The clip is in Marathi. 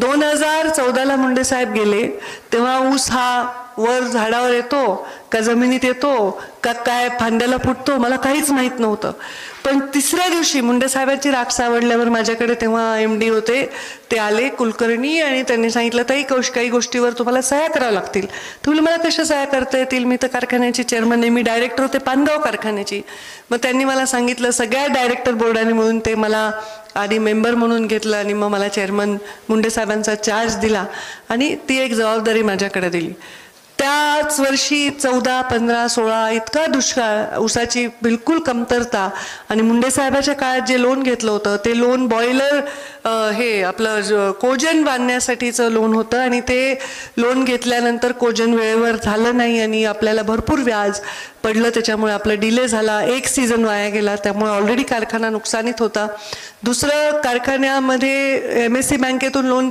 2014ला मुंडे साहेब गेले तेव्हा ऊस हा वर झाडावर येतो का जमिनीत येतो का काय फांद्याला फुटतो मला काहीच माहित नव्हतं. पण तिसऱ्या दिवशी मुंडे साहेबांची राख सावडल्यावर माझ्याकडे तेव्हा MD होते, ते आले कुलकर्णी आणि त्यांनी सांगितलं ताई काही गोष्टीवर तुम्हाला सह्या कराव्या लागतील. तुम्ही मला कशा सह्या करता येतील, मी तर कारखान्याची चेअरमन आहे, मी डायरेक्टर होते पानगाव कारखान्याची. मग त्यांनी मला सांगितलं सगळ्या डायरेक्टर बोर्डाने मिळून ते मला आधी मेंबर म्हणून घेतलं आणि मग मला चेअरमन मुंडे साहेबांचा चार्ज दिला आणि ती एक जबाबदारी माझ्याकडे दिली. त्याच वर्षी 14, 15, 16 इतका दुष्काळ, ऊसाची बिलकुल कमतरता आणि मुंडे साहेबाच्या काळात जे लोन घेतलं होतं ते लोन बॉयलर हे आपलं कोजन बांधण्यासाठीचं लोन होतं आणि ते लोन घेतल्यानंतर कोजन वेळेवर झालं नाही आणि आपल्याला भरपूर व्याज पडलं, त्याच्यामुळे आपलं डिले झाला, एक सीझन वाया गेला, त्यामुळे ऑलरेडी कारखाना नुकसानीत होता. दुसरं कारखान्यामध्ये MSC बँकेतून लोन